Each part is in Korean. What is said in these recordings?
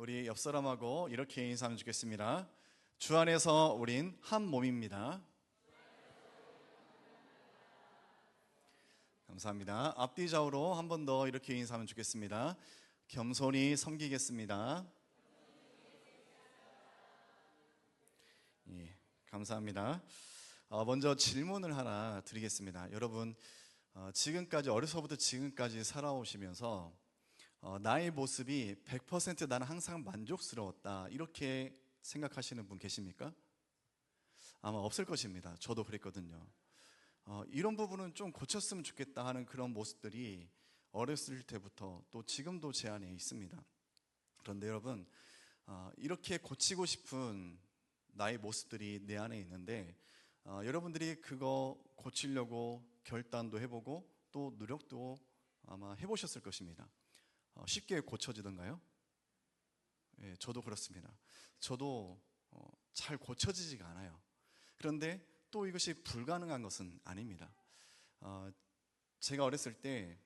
우리 옆 사람하고 이렇게 인사하면 좋겠습니다. 주 안에서 우린 한 몸입니다. 감사합니다. 앞뒤 좌우로 한 번 더 이렇게 인사하면 좋겠습니다. 겸손히 섬기겠습니다. 예, 감사합니다. 먼저 질문을 하나 드리겠습니다. 여러분, 지금까지 어려서부터 지금까지 살아오시면서 나의 모습이 100% 나는 항상 만족스러웠다, 이렇게 생각하시는 분 계십니까? 아마 없을 것입니다. 저도 그랬거든요. 이런 부분은 좀 고쳤으면 좋겠다 하는 그런 모습들이 어렸을 때부터 또 지금도 제 안에 있습니다. 그런데 여러분, 이렇게 고치고 싶은 나의 모습들이 내 안에 있는데, 여러분들이 그거 고치려고 결단도 해보고 또 노력도 아마 해보셨을 것입니다. 쉽게 고쳐지던가요? 예, 저도 그렇습니다. 저도 잘 고쳐지지가 않아요. 그런데 또 이것이 불가능한 것은 아닙니다. 제가 어렸을 때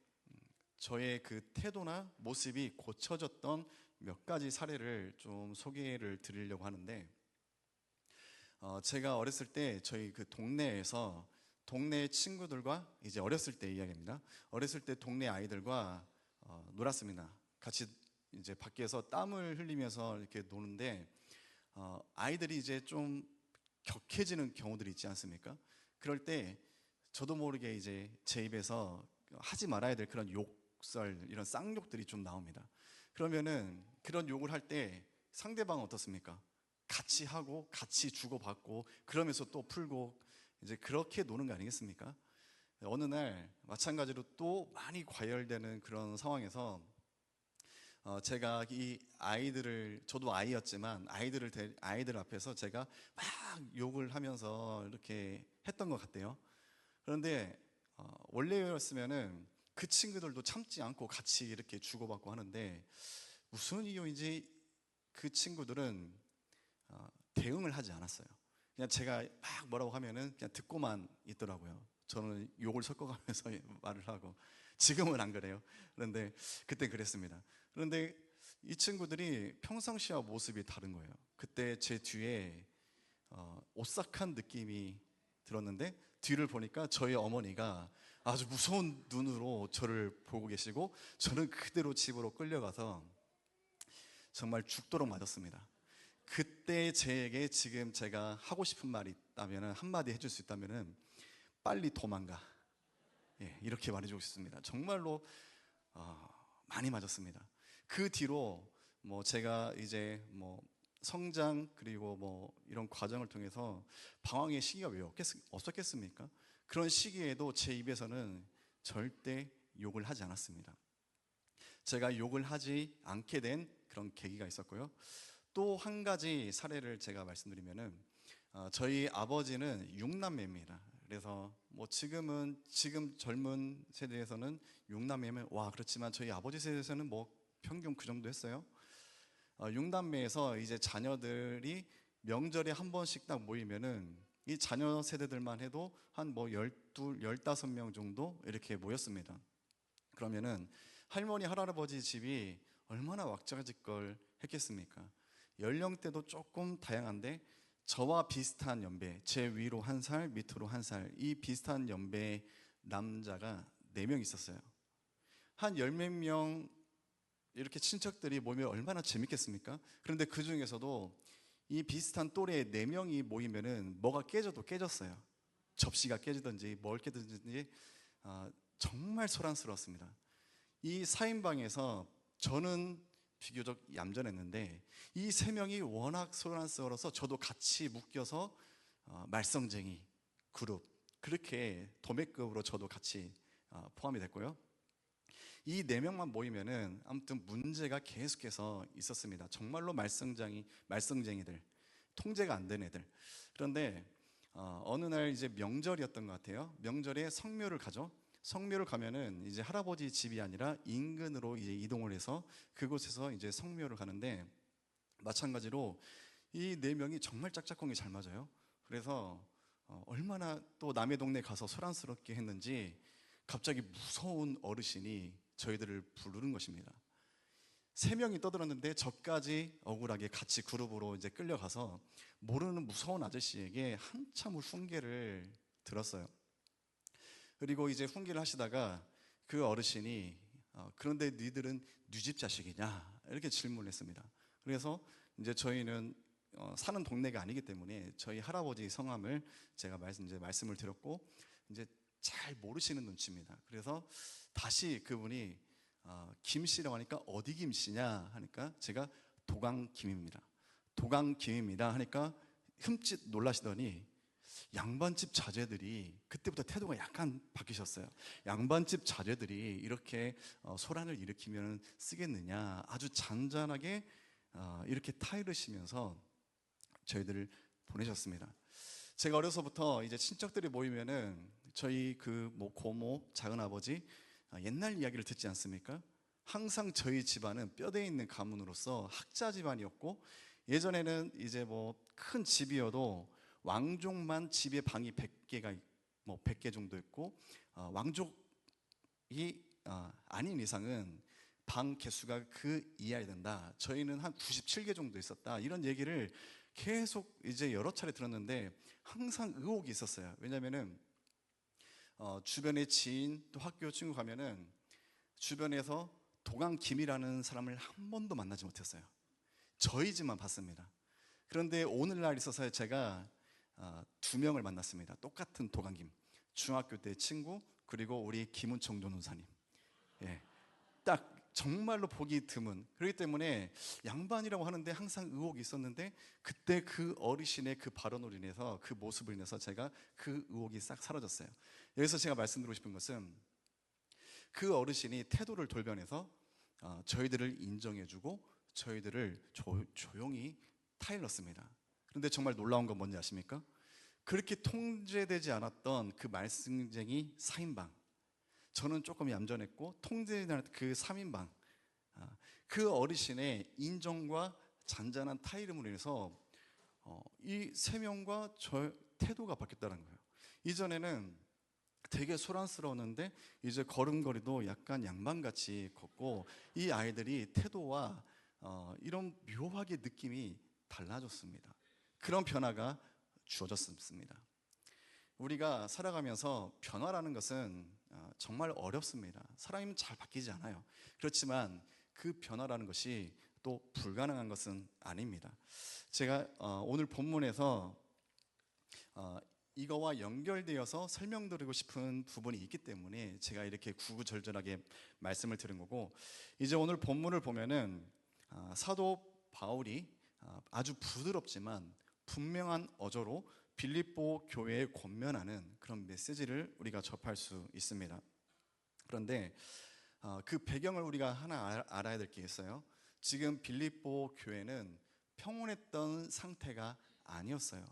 저의 그 태도나 모습이 고쳐졌던 몇 가지 사례를 좀 소개를 드리려고 하는데, 제가 어렸을 때 저희 그 동네에서 동네 친구들과, 이제 어렸을 때 이야기입니다. 어렸을 때 동네 아이들과 놀았습니다. 같이 이제 밖에서 땀을 흘리면서 이렇게 노는데, 아이들이 이제 좀 격해지는 경우들이 있지 않습니까? 그럴 때 저도 모르게 이제 제 입에서 하지 말아야 될 그런 욕설, 이런 쌍욕들이 좀 나옵니다. 그러면은 그런 욕을 할 때 상대방은 어떻습니까? 같이 하고 같이 주고받고 그러면서 또 풀고 이제 그렇게 노는 거 아니겠습니까? 어느 날 마찬가지로 또 많이 과열되는 그런 상황에서 제가 이 아이들을, 저도 아이였지만 아이들 앞에서 제가 막 욕을 하면서 이렇게 했던 것 같대요. 그런데 원래였으면은 그 친구들도 참지 않고 같이 이렇게 주고받고 하는데, 무슨 이유인지 그 친구들은 대응을 하지 않았어요. 그냥 제가 막 뭐라고 하면은 그냥 듣고만 있더라고요. 저는 욕을 섞어가면서 말을 하고. 지금은 안 그래요. 그런데 그때 그랬습니다. 그런데 이 친구들이 평상시와 모습이 다른 거예요. 그때 제 뒤에 오싹한 느낌이 들었는데, 뒤를 보니까 저희 어머니가 아주 무서운 눈으로 저를 보고 계시고, 저는 그대로 집으로 끌려가서 정말 죽도록 맞았습니다. 그때 제게 지금 제가 하고 싶은 말이 있다면, 한마디 해줄 수 있다면 빨리 도망가, 예, 이렇게 말해주고 싶습니다. 정말로 많이 맞았습니다. 그 뒤로 뭐 제가 이제 뭐 성장, 그리고 뭐 이런 과정을 통해서 방황의 시기가 왜 없었겠습니까? 그런 시기에도 제 입에서는 절대 욕을 하지 않았습니다. 제가 욕을 하지 않게 된 그런 계기가 있었고요. 또 한 가지 사례를 제가 말씀드리면은, 저희 아버지는 6남매입니다. 그래서 뭐 지금 젊은 세대에서는 6남매면 와, 그렇지만 저희 아버지 세대에서는 뭐 평균 그 정도 했어요. 6남매에서 이제 자녀들이 명절에 한 번씩 딱 모이면은 이 자녀 세대들만 해도 한 뭐 12, 15명 정도 이렇게 모였습니다. 그러면은 할머니, 할아버지 집이 얼마나 왁자지껄 했겠습니까? 연령대도 조금 다양한데, 저와 비슷한 연배, 제 위로 1살, 밑으로 1살, 이 비슷한 연배 남자가 4명 있었어요. 한 열 몇 명 이렇게 친척들이 모이면 얼마나 재밌겠습니까? 그런데 그 중에서도 이 비슷한 또래 4명이 모이면은 뭐가 깨져도 깨졌어요. 접시가 깨지든지 뭘 깨지든지 정말 소란스러웠습니다. 이 4인방에서 저는 비교적 얌전했는데, 이 3명이 워낙 소란스러워서 저도 같이 묶여서 말썽쟁이 그룹, 그렇게 도매급으로 저도 같이 포함이 됐고요. 이 4명만 모이면은 아무튼 문제가 계속해서 있었습니다. 정말로 말썽쟁이들, 통제가 안 된 애들. 그런데 어느 날 이제 명절이었던 것 같아요. 명절에 성묘를 가죠. 성묘를 가면은 이제 할아버지 집이 아니라 인근으로 이제 이동을 해서 그곳에서 이제 성묘를 가는데, 마찬가지로 이 4명이 정말 짝짝꿍이 잘 맞아요. 그래서 얼마나 또 남의 동네 가서 소란스럽게 했는지 갑자기 무서운 어르신이 저희들을 부르는 것입니다. 3명이 떠들었는데 저까지 억울하게 같이 그룹으로 이제 끌려가서 모르는 무서운 아저씨에게 한참을 훈계를 들었어요. 그리고 이제 훈계를 하시다가 그 어르신이 그런데 니들은 네 집 자식이냐 이렇게 질문을 했습니다. 그래서 이제 저희는 사는 동네가 아니기 때문에 저희 할아버지 성함을 제가 말씀을 드렸고 이제 잘 모르시는 눈치입니다. 그래서 다시 그분이 김씨라고 하니까 어디 김씨냐 하니까 제가 도강김입니다. 도강김입니다 하니까 흠칫 놀라시더니 양반집 자제들이 그때부터 태도가 약간 바뀌셨어요. 양반집 자제들이 이렇게 소란을 일으키면 쓰겠느냐 아주 잔잔하게 이렇게 타이르시면서 저희들을 보내셨습니다. 제가 어려서부터 이제 친척들이 모이면은 저희 그 뭐 고모, 작은아버지 옛날 이야기를 듣지 않습니까? 항상 저희 집안은 뼈대 있는 가문으로서 학자 집안이었고 예전에는 이제 뭐 큰 집이어도 왕족만 집에 방이 100개가 뭐 100개 정도 있고 왕족이 아닌 이상은 방 개수가 그 이하야 된다. 저희는 한 97개 정도 있었다. 이런 얘기를 계속 이제 여러 차례 들었는데 항상 의혹이 있었어요. 왜냐면은 주변에 지인 또 학교 친구 가면은 주변에서 도강김이라는 사람을 한 번도 만나지 못했어요. 저희 집만 봤습니다. 그런데 오늘날 있어서 제가 2명을 만났습니다. 똑같은 도강김. 중학교 때 친구 그리고 우리 김은청 변호사님. 예, 딱 정말로 보기 드문. 그렇기 때문에 양반이라고 하는데 항상 의혹이 있었는데 그때 그 어르신의 그 발언으로 인해서 그 모습을 인해서 제가 그 의혹이 싹 사라졌어요. 여기서 제가 말씀드리고 싶은 것은 그 어르신이 태도를 돌변해서 저희들을 인정해주고 저희들을 조용히 타일렀습니다. 그런데 정말 놀라운 건 뭔지 아십니까? 그렇게 통제되지 않았던 그 말썽쟁이 4인방, 저는 조금 얌전했고 통제되지 않았던 그 3인방, 그 어르신의 인정과 잔잔한 타이름으로 인해서 이 3명과 저 태도가 바뀌었다는 거예요. 이전에는 되게 소란스러웠는데 이제 걸음걸이도 약간 양반같이 걷고 이 아이들이 태도와 이런 묘하게 느낌이 달라졌습니다. 그런 변화가 주어졌습니다. 우리가 살아가면서 변화라는 것은 정말 어렵습니다. 사람이면 잘 바뀌지 않아요. 그렇지만 그 변화라는 것이 또 불가능한 것은 아닙니다. 제가 오늘 본문에서 이거와 연결되어서 설명드리고 싶은 부분이 있기 때문에 제가 이렇게 구구절절하게 말씀을 드린 거고, 이제 오늘 본문을 보면은 사도 바울이 아주 부드럽지만 분명한 어조로 빌립보 교회에 권면하는 그런 메시지를 우리가 접할 수 있습니다. 그런데 그 배경을 우리가 하나 알아야 될 게 있어요. 지금 빌립보 교회는 평온했던 상태가 아니었어요.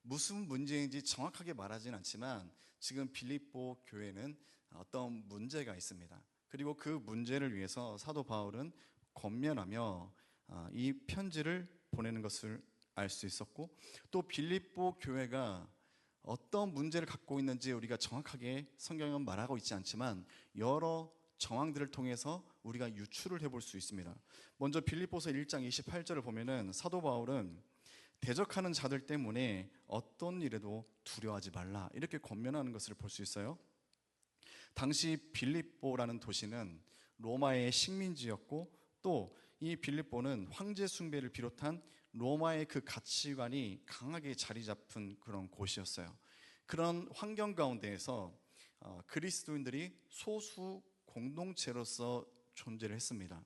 무슨 문제인지 정확하게 말하지는 않지만 지금 빌립보 교회는 어떤 문제가 있습니다. 그리고 그 문제를 위해서 사도 바울은 권면하며 이 편지를 보내는 것을 알 수 있었고, 또 빌립보 교회가 어떤 문제를 갖고 있는지 우리가 정확하게 성경은 말하고 있지 않지만 여러 정황들을 통해서 우리가 유추를 해볼 수 있습니다. 먼저 빌립보서 1장 28절을 보면은 사도 바울은 대적하는 자들 때문에 어떤 일에도 두려워하지 말라 이렇게 권면하는 것을 볼 수 있어요. 당시 빌립보라는 도시는 로마의 식민지였고 또 이 빌립보는 황제 숭배를 비롯한 로마의 그 가치관이 강하게 자리 잡은 그런 곳이었어요. 그런 환경 가운데에서 그리스도인들이 소수 공동체로서 존재를 했습니다.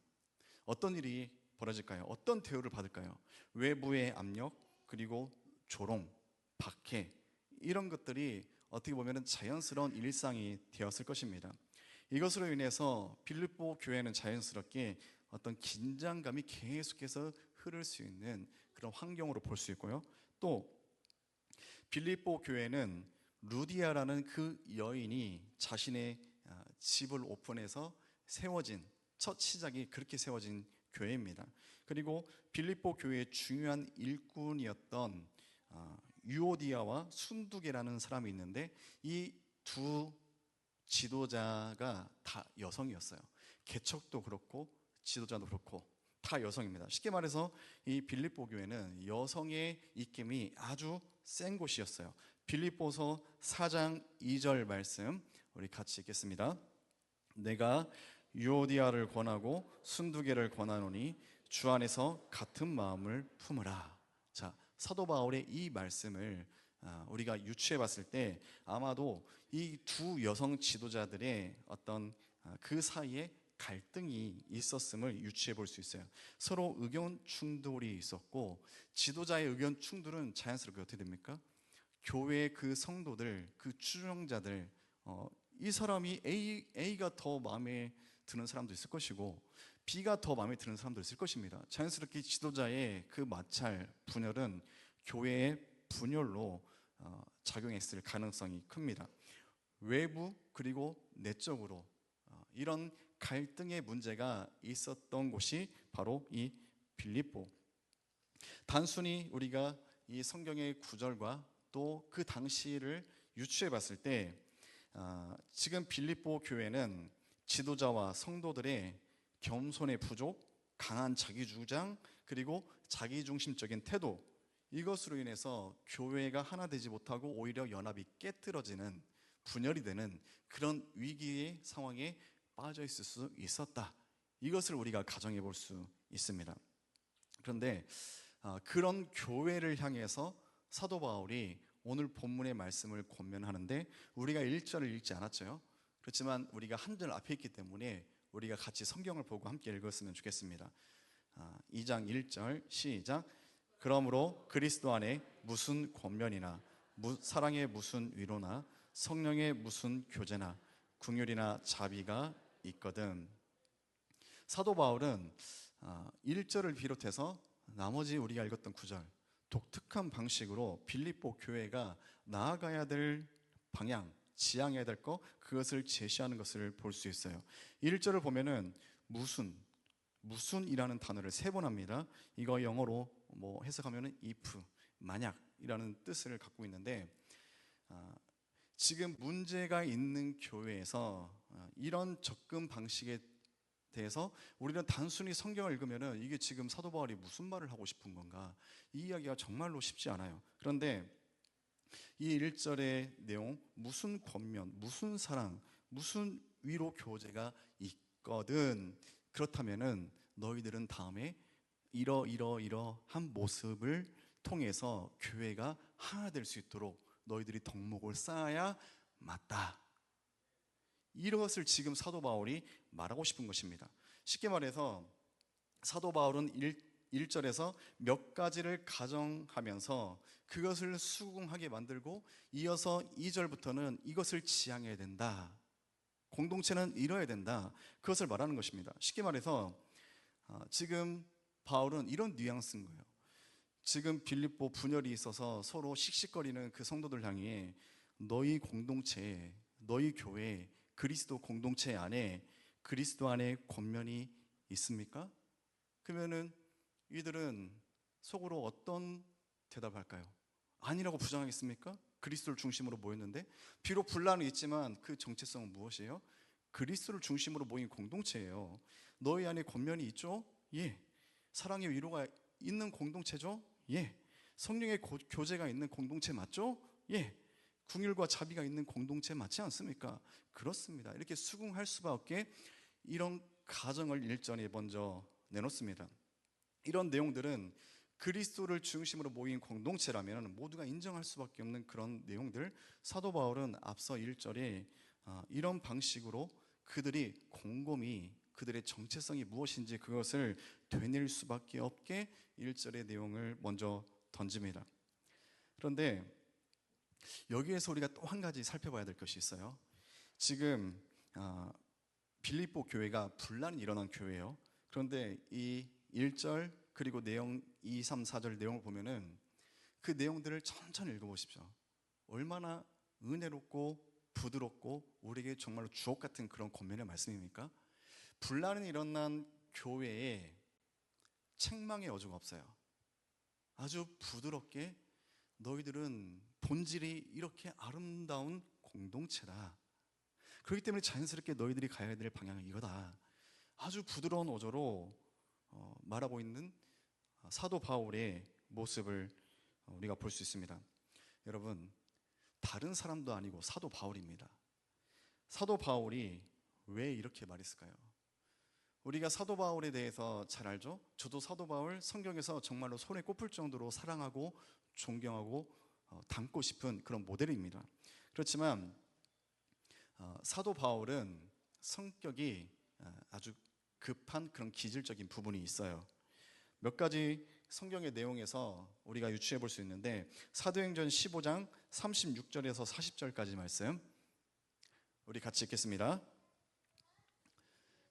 어떤 일이 벌어질까요? 어떤 대우를 받을까요? 외부의 압력, 그리고 조롱, 박해, 이런 것들이 어떻게 보면 자연스러운 일상이 되었을 것입니다. 이것으로 인해서 빌립보 교회는 자연스럽게 어떤 긴장감이 계속해서 흐를 수 있는 그런 환경으로 볼 수 있고요. 또 빌립보 교회는 루디아라는 그 여인이 자신의 집을 오픈해서 세워진 첫 시작이 그렇게 세워진 교회입니다. 그리고 빌립보 교회의 중요한 일꾼이었던 유오디아와 순두계라는 사람이 있는데 이 두 지도자가 다 여성이었어요. 개척도 그렇고 지도자도 그렇고. 다 여성입니다. 쉽게 말해서 이 빌립보 교회는 여성의 입김이 아주 센 곳이었어요. 빌립보서 4장 2절 말씀 우리 같이 읽겠습니다. 내가 유오디아를 권하고 순두개를 권하노니 주 안에서 같은 마음을 품으라. 자, 사도 바울의 이 말씀을 우리가 유추해 봤을 때 아마도 이 두 여성 지도자들의 어떤 그 사이에 갈등이 있었음을 유추해 볼 수 있어요. 서로 의견 충돌이 있었고, 지도자의 의견 충돌은 자연스럽게 어떻게 됩니까? 교회의 그 성도들, 그 추종자들, 이 사람이 A가 더 마음에 드는 사람도 있을 것이고 B가 더 마음에 드는 사람도 있을 것입니다. 자연스럽게 지도자의 그 마찰, 분열은 교회의 분열로 작용했을 가능성이 큽니다. 외부 그리고 내적으로 이런 갈등의 문제가 있었던 곳이 바로 이 빌립보. 단순히 우리가 이 성경의 구절과 또 그 당시를 유추해 봤을 때 지금 빌립보 교회는 지도자와 성도들의 겸손의 부족, 강한 자기주장, 그리고 자기중심적인 태도, 이것으로 인해서 교회가 하나 되지 못하고 오히려 연합이 깨뜨려지는, 분열이 되는 그런 위기의 상황에 빠져 있을 수 있었다. 이것을 우리가 가정해 볼 수 있습니다. 그런데 그런 교회를 향해서 사도 바울이 오늘 본문의 말씀을 권면하는데 우리가 1절을 읽지 않았죠. 그렇지만 우리가 한 절 앞에 있기 때문에 우리가 같이 성경을 보고 함께 읽었으면 좋겠습니다. 2장 1절 시작. 그러므로 그리스도 안에 무슨 권면이나 사랑의 무슨 위로나 성령의 무슨 교제나 긍휼이나 자비가 있거든. 사도 바울은 1절을 비롯해서 나머지 우리가 읽었던 9절 독특한 방식으로 빌립보 교회가 나아가야 될 방향, 지향해야 될 것, 그것을 제시하는 것을 볼 수 있어요. 1절을 보면은 무슨이라는 단어를 3번 합니다. 이거 영어로 해석하면은 if, 만약이라는 뜻을 갖고 있는데 지금 문제가 있는 교회에서 이런 접근 방식에 대해서 우리는 단순히 성경을 읽으면은 이게 지금 사도 바울이 무슨 말을 하고 싶은 건가, 이 이야기가 정말로 쉽지 않아요. 그런데 이 1절의 내용, 무슨 권면, 무슨 사랑, 무슨 위로 교제가 있거든. 그렇다면은 너희들은 다음에 이러한 모습을 통해서 교회가 하나 될 수 있도록 너희들이 덕목을 쌓아야 맞다. 이것을 지금 사도 바울이 말하고 싶은 것입니다. 쉽게 말해서 사도 바울은 1절에서 몇 가지를 가정하면서 그것을 수긍하게 만들고 이어서 2절부터는 이것을 지향해야 된다. 공동체는 이뤄야 된다. 그것을 말하는 것입니다. 쉽게 말해서 지금 바울은 이런 뉘앙스인 거예요. 지금 빌립보 분열이 있어서 서로 씩씩거리는 그 성도들 향해 너희 공동체, 너희 교회, 그리스도 공동체 안에 그리스도 안에 권면이 있습니까? 그러면은 이들은 속으로 어떤 대답할까요? 아니라고 부정하겠습니까? 그리스도를 중심으로 모였는데 비록 분란은 있지만 그 정체성은 무엇이에요? 그리스도를 중심으로 모인 공동체예요. 너희 안에 권면이 있죠? 예. 사랑의 위로가 있는 공동체죠? 예. 성령의 교제가 있는 공동체 맞죠? 예. 긍휼과 자비가 있는 공동체 맞지 않습니까? 그렇습니다. 이렇게 수긍할 수밖에 이런 가정을 1절에 먼저 내놓습니다. 이런 내용들은 그리스도를 중심으로 모인 공동체라면 모두가 인정할 수밖에 없는 그런 내용들, 사도 바울은 앞서 1절에 이런 방식으로 그들이 곰곰이 그들의 정체성이 무엇인지 그것을 되뇌일 수밖에 없게 1절의 내용을 먼저 던집니다. 그런데 여기에서 우리가 또 한 가지 살펴봐야 될 것이 있어요. 지금 빌립보 교회가 분란이 일어난 교회예요. 그런데 이 1절 그리고 내용 2, 3, 4절 내용을 보면은 그 내용들을 천천히 읽어보십시오. 얼마나 은혜롭고 부드럽고 우리에게 정말로 주옥 같은 그런 권면의 말씀입니까? 분란이 일어난 교회에 책망의 여주가 없어요. 아주 부드럽게 너희들은 본질이 이렇게 아름다운 공동체다. 그렇기 때문에 자연스럽게 너희들이 가야 될 방향은 이거다. 아주 부드러운 어조로 말하고 있는 사도 바울의 모습을 우리가 볼 수 있습니다. 여러분, 다른 사람도 아니고 사도 바울입니다. 사도 바울이 왜 이렇게 말했을까요? 우리가 사도 바울에 대해서 잘 알죠? 저도 사도 바울 성경에서 정말로 손에 꼽을 정도로 사랑하고 존경하고 닮고 싶은 그런 모델입니다. 그렇지만 사도 바울은 성격이 아주 급한 그런 기질적인 부분이 있어요. 몇 가지 성경의 내용에서 우리가 유추해 볼 수 있는데, 사도행전 15장 36절에서 40절까지 말씀 우리 같이 읽겠습니다.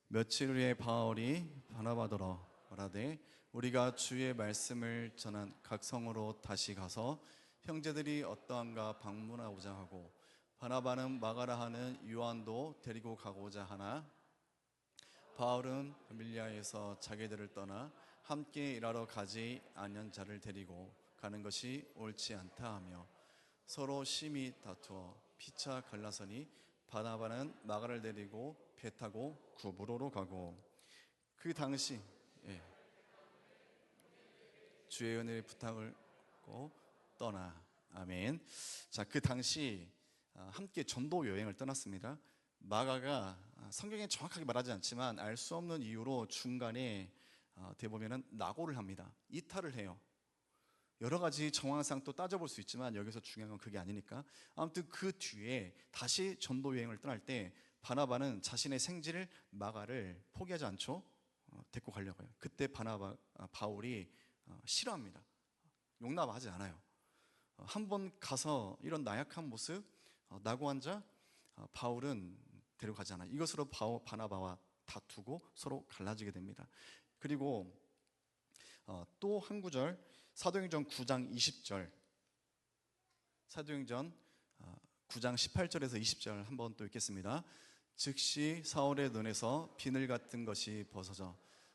며칠 후에 바울이 바나바더러 말하되 우리가 주의 말씀을 전한 각 성으로 다시 가서 형제들이 어떠한가 방문하고자 하고, 바나바는 마가라 하는 요한도 데리고 가고자 하나, 바울은 밀리아에서 자기들을 떠나 함께 일하러 가지 아니한 자를 데리고 가는 것이 옳지 않다 하며 서로 심히 다투어 피차 갈라서니, 바나바는 마가를 데리고 배 타고 구브로로 가고, 그 당시 주의 은혜의 부탁을 받고 떠나. 아멘. 자, 그 당시 함께 전도 여행을 떠났습니다. 마가가 성경에 정확하게 말하지 않지만 알 수 없는 이유로 중간에 대보면은 낙오를 합니다. 이탈을 해요. 여러 가지 정황상 또 따져볼 수 있지만 여기서 중요한 건 그게 아니니까. 아무튼 그 뒤에 다시 전도 여행을 떠날 때 바나바는 자신의 생지를 마가를 포기하지 않죠. 데리고 가려고 해요. 그때 바울이 싫어합니다. 용납하지 않아요. 한번 가서 이런 나약한 모습, 낙오한 자, 바울은 데려가지 않아요. 이것으로 바나바와 다투고 서로 갈라지게 됩니다. 그리고 또 한 구절, 사도행전 9장 20절, 사도행전 9장 18절에서 20절 한번 또 읽겠습니다. 즉시 사울의 눈에서 비늘 같은 것이 벗어져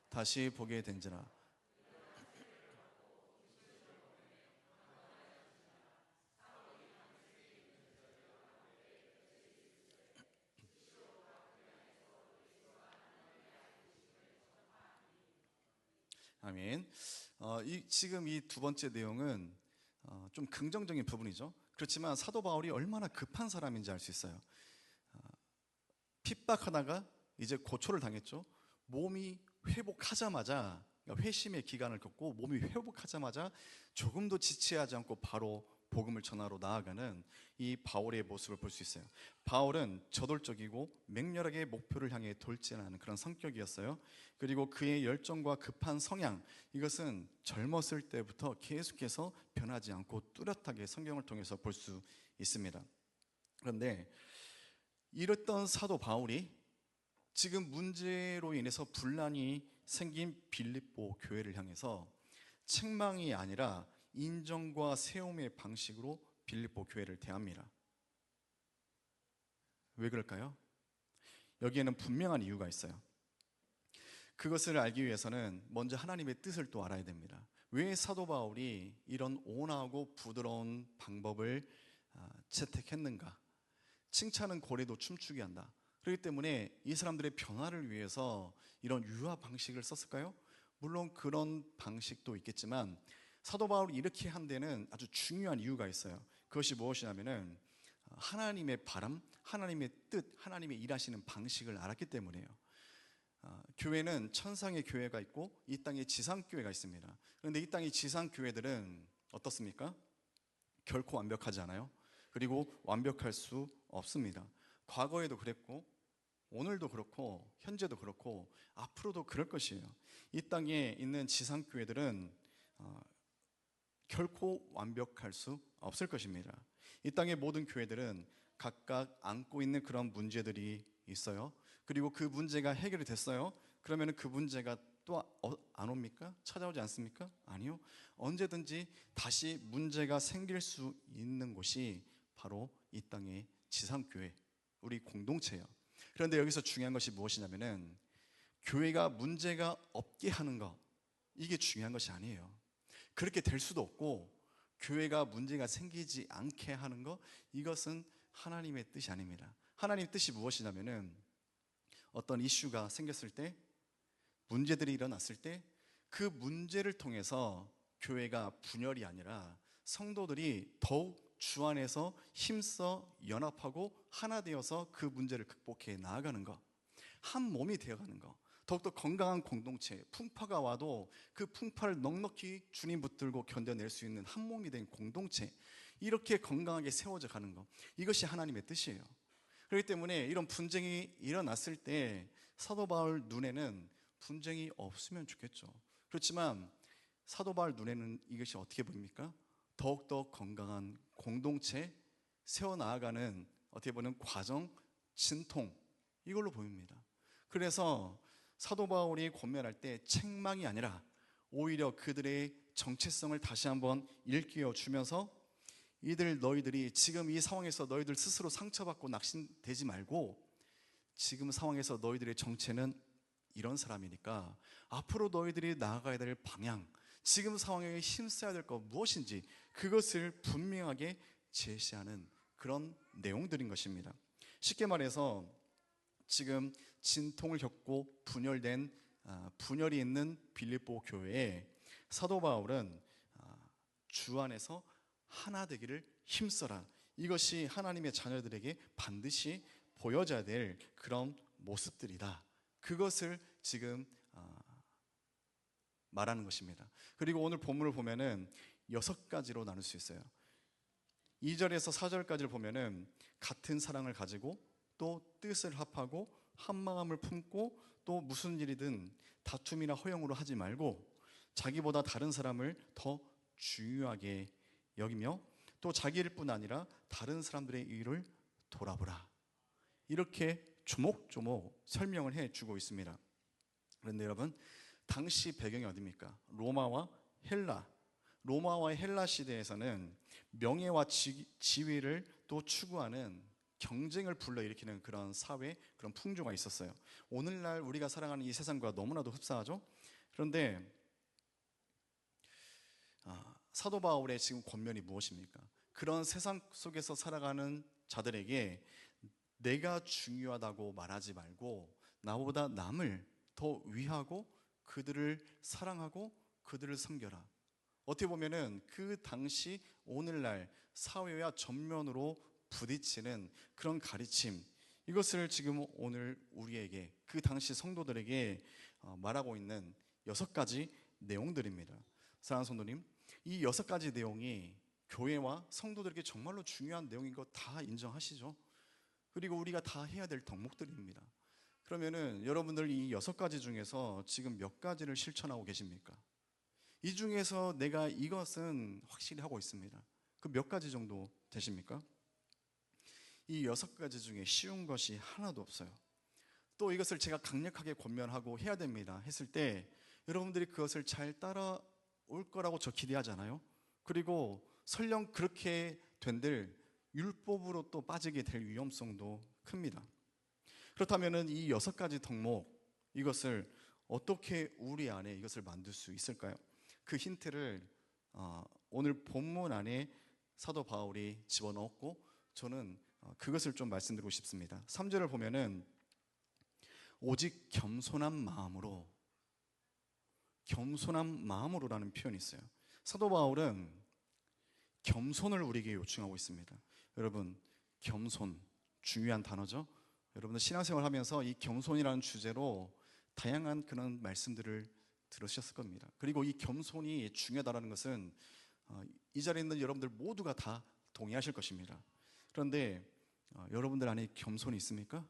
다시 보게 된지라. 아멘. 지금 이 두 번째 내용은 좀 긍정적인 부분이죠. 그렇지만 사도 바울이 얼마나 급한 사람인지 알 수 있어요. 핍박하다가 이제 고초를 당했죠. 몸이 회복하자마자, 그러니까 회심의 기간을 겪고 몸이 회복하자마자 조금도 지체하지 않고 바로 복음을 전하러 나아가는 이 바울의 모습을 볼 수 있어요. 바울은 저돌적이고 맹렬하게 목표를 향해 돌진하는 그런 성격이었어요. 그리고 그의 열정과 급한 성향, 이것은 젊었을 때부터 계속해서 변하지 않고 뚜렷하게 성경을 통해서 볼 수 있습니다. 그런데 이랬던 사도 바울이 지금 문제로 인해서 분란이 생긴 빌립보 교회를 향해서 책망이 아니라 인정과 세움의 방식으로 빌립보 교회를 대합니다. 왜 그럴까요? 여기에는 분명한 이유가 있어요. 그것을 알기 위해서는 먼저 하나님의 뜻을 또 알아야 됩니다. 왜 사도 바울이 이런 온화하고 부드러운 방법을 채택했는가? 칭찬은 고래도 춤추게 한다. 그렇기 때문에 이 사람들의 변화를 위해서 이런 유화 방식을 썼을까요? 물론 그런 방식도 있겠지만 사도 바울이 이렇게 한 데는 아주 중요한 이유가 있어요. 그것이 무엇이냐면은 하나님의 바람, 하나님의 뜻, 하나님의 일하시는 방식을 알았기 때문이에요. 교회는 천상의 교회가 있고 이 땅에 지상교회가 있습니다. 그런데 이 땅의 지상교회들은 어떻습니까? 결코 완벽하지 않아요. 그리고 완벽할 수 없습니다. 과거에도 그랬고 오늘도 그렇고 현재도 그렇고 앞으로도 그럴 것이에요. 이 땅에 있는 지상교회들은 결코 완벽할 수 없을 것입니다. 이 땅의 모든 교회들은 각각 안고 있는 그런 문제들이 있어요. 그리고 그 문제가 해결이 됐어요. 그러면 그 문제가 또 안 옵니까? 찾아오지 않습니까? 아니요. 언제든지 다시 문제가 생길 수 있는 곳이 바로 이 땅의 지상교회, 우리 공동체예요. 그런데 여기서 중요한 것이 무엇이냐면은 교회가 문제가 없게 하는 것, 이게 중요한 것이 아니에요. 그렇게 될 수도 없고 교회가 문제가 생기지 않게 하는 것, 이것은 하나님의 뜻이 아닙니다. 하나님의 뜻이 무엇이냐면은 어떤 이슈가 생겼을 때, 문제들이 일어났을 때 그 문제를 통해서 교회가 분열이 아니라 성도들이 더욱 주 안에서 힘써 연합하고 하나 되어서 그 문제를 극복해 나아가는 것, 한 몸이 되어가는 것, 더욱더 건강한 공동체, 풍파가 와도 그 풍파를 넉넉히 주님 붙들고 견뎌낼 수 있는 한 몸이 된 공동체, 이렇게 건강하게 세워져 가는 것, 이것이 하나님의 뜻이에요. 그렇기 때문에 이런 분쟁이 일어났을 때 사도 바울 눈에는 분쟁이 없으면 좋겠죠. 그렇지만 사도 바울 눈에는 이것이 어떻게 보입니까? 더욱더 건강한 공동체 세워나가는 어떻게 보면 과정, 진통, 이걸로 보입니다. 그래서 사도 바울이 권면할 때 책망이 아니라 오히려 그들의 정체성을 다시 한번 일깨워 주면서 너희들이 지금 이 상황에서 너희들 스스로 상처받고 낙심되지 말고, 지금 상황에서 너희들의 정체는 이런 사람이니까 앞으로 너희들이 나아가야 될 방향, 지금 상황에 힘써야 될 것 무엇인지 그것을 분명하게 제시하는 그런 내용들인 것입니다. 쉽게 말해서 지금 진통을 겪고 분열이 있는 빌립보 교회에 사도 바울은 주 안에서 하나 되기를 힘써라, 이것이 하나님의 자녀들에게 반드시 보여져야 될 그런 모습들이다, 그것을 지금 말하는 것입니다. 그리고 오늘 본문을 보면은 6가지로 나눌 수 있어요. 2절에서 4절까지를 보면은 같은 사랑을 가지고 또 뜻을 합하고 한 마음을 품고 또 무슨 일이든 다툼이나 허영으로 하지 말고 자기보다 다른 사람을 더 중요하게 여기며 또 자기 일뿐 아니라 다른 사람들의 일을 돌아보라, 이렇게 조목조목 설명을 해주고 있습니다. 그런데 여러분, 당시 배경이 어디입니까? 로마와 헬라 시대에서는 명예와 지위를 또 추구하는 경쟁을 불러일으키는 그런 사회, 그런 풍조가 있었어요. 오늘날 우리가 살아가는 이 세상과 너무나도 흡사하죠. 그런데 사도 바울의 지금 권면이 무엇입니까? 그런 세상 속에서 살아가는 자들에게 내가 중요하다고 말하지 말고 나보다 남을 더 위하고 그들을 사랑하고 그들을 섬겨라. 어떻게 보면은 그 당시 오늘날 사회와 전면으로 부딪히는 그런 가르침, 이것을 지금 오늘 우리에게, 그 당시 성도들에게 말하고 있는 6가지 내용들입니다. 사랑하는 성도님, 이 6가지 내용이 교회와 성도들에게 정말로 중요한 내용인 거 다 인정하시죠? 그리고 우리가 다 해야 될 덕목들입니다. 그러면은 여러분들 이 6가지 중에서 지금 몇 가지를 실천하고 계십니까? 이 중에서 내가 이것은 확실히 하고 있습니다, 그 몇 가지 정도 되십니까? 이 6가지 중에 쉬운 것이 하나도 없어요. 또 이것을 제가 강력하게 권면하고 해야 됩니다 했을 때 여러분들이 그것을 잘 따라올 거라고 저 기대하잖아요. 그리고 설령 그렇게 된들 율법으로 또 빠지게 될 위험성도 큽니다. 그렇다면 이 6가지 덕목, 이것을 어떻게 우리 안에 이것을 만들 수 있을까요? 그 힌트를 오늘 본문 안에 사도 바울이 집어넣었고 저는 그것을 좀 말씀드리고 싶습니다. 3절을 보면은 오직 겸손한 마음으로라는 표현이 있어요. 사도 바울은 겸손을 우리에게 요청하고 있습니다. 여러분, 겸손 중요한 단어죠. 여러분들 신앙생활 하면서 이 겸손이라는 주제로 다양한 그런 말씀들을 들으셨을 겁니다. 그리고 이 겸손이 중요하다는 것은 이 자리에 있는 여러분들 모두가 다 동의하실 것입니다. 그런데 여러분들 안에 겸손이 있습니까?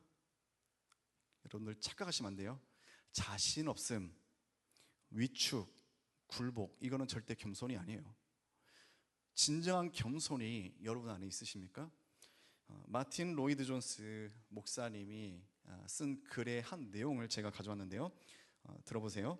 여러분들 착각하시면 안 돼요. 자신 없음, 위축, 굴복, 이거는 절대 겸손이 아니에요. 진정한 겸손이 여러분 안에 있으십니까? 마틴 로이드 존스 목사님이 쓴 글의 한 내용을 제가 가져왔는데요. 들어보세요.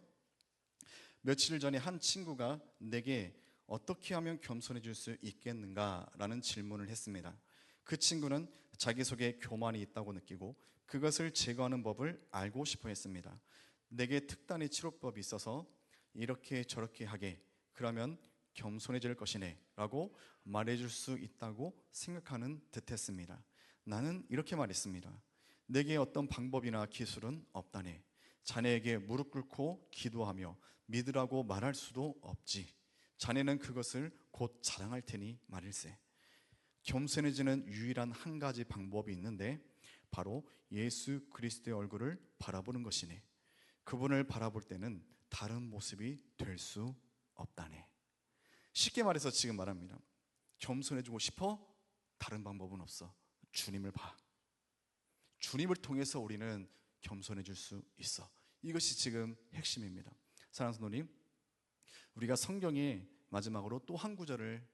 며칠 전에 한 친구가 내게 어떻게 하면 겸손해질 수 있겠는가? 라는 질문을 했습니다. 그 친구는 자기 속에 교만이 있다고 느끼고 그것을 제거하는 법을 알고 싶어 했습니다. 내게 특단의 치료법이 있어서 이렇게 저렇게 하게, 그러면 겸손해질 것이네 라고 말해줄 수 있다고 생각하는 듯 했습니다. 나는 이렇게 말했습니다. 내게 어떤 방법이나 기술은 없다네. 자네에게 무릎 꿇고 기도하며 믿으라고 말할 수도 없지. 자네는 그것을 곧 자랑할 테니 말일세. 겸손해지는 유일한 한 가지 방법이 있는데 바로 예수 그리스도의 얼굴을 바라보는 것이네. 그분을 바라볼 때는 다른 모습이 될 수 없다네. 쉽게 말해서 지금 말합니다. 겸손해지고 싶어? 다른 방법은 없어. 주님을 봐. 주님을 통해서 우리는 겸손해질 수 있어. 이것이 지금 핵심입니다. 사랑하는 성도님, 우리가 성경의 마지막으로 또 한 구절을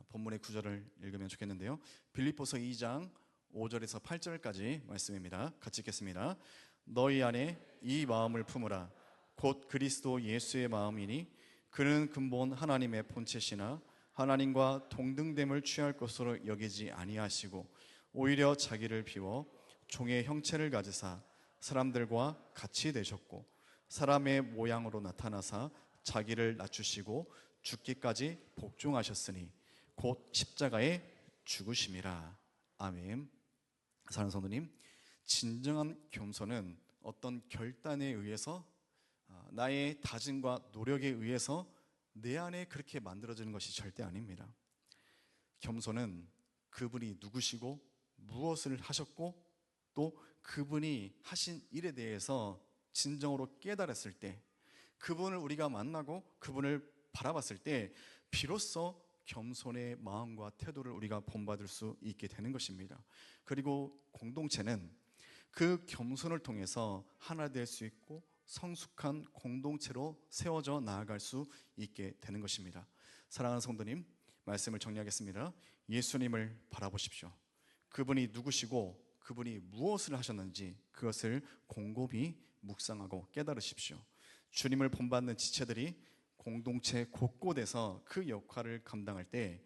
본문의 구절을 읽으면 좋겠는데요. 빌립보서 2장 5절에서 8절까지 말씀입니다. 같이 읽겠습니다. 너희 안에 이 마음을 품으라. 곧 그리스도 예수의 마음이니 그는 근본 하나님의 본체시나 하나님과 동등됨을 취할 것으로 여기지 아니하시고 오히려 자기를 비워 종의 형체를 가지사 사람들과 같이 되셨고 사람의 모양으로 나타나사 자기를 낮추시고 죽기까지 복종하셨으니 곧 십자가에 죽으심이라. 아멘. 사랑하는 성도님, 진정한 겸손은 어떤 결단에 의해서 나의 다짐과 노력에 의해서 내 안에 그렇게 만들어지는 것이 절대 아닙니다. 겸손은 그분이 누구시고 무엇을 하셨고 또 그분이 하신 일에 대해서 진정으로 깨달았을 때, 그분을 우리가 만나고 그분을 바라봤을 때 비로소 겸손의 마음과 태도를 우리가 본받을 수 있게 되는 것입니다. 그리고 공동체는 그 겸손을 통해서 하나 될 수 있고 성숙한 공동체로 세워져 나아갈 수 있게 되는 것입니다. 사랑하는 성도님, 말씀을 정리하겠습니다. 예수님을 바라보십시오. 그분이 누구시고 그분이 무엇을 하셨는지 그것을 곰곰이 묵상하고 깨달으십시오. 주님을 본받는 지체들이 공동체 곳곳에서 그 역할을 감당할 때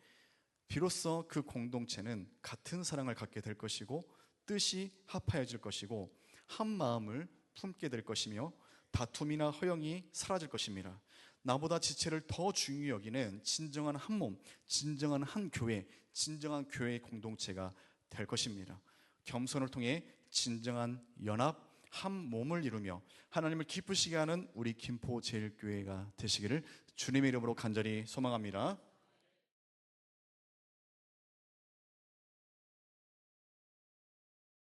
비로소 그 공동체는 같은 사랑을 갖게 될 것이고 뜻이 합하여질 것이고 한 마음을 품게 될 것이며 다툼이나 허영이 사라질 것입니다. 나보다 지체를 더 중요히 여기는 진정한 한 몸, 진정한 한 교회, 진정한 교회의 공동체가 될 것입니다. 겸손을 통해 진정한 연합, 한 몸을 이루며 하나님을 기쁘시게 하는 우리 김포제일교회가 되시기를 주님의 이름으로 간절히 소망합니다.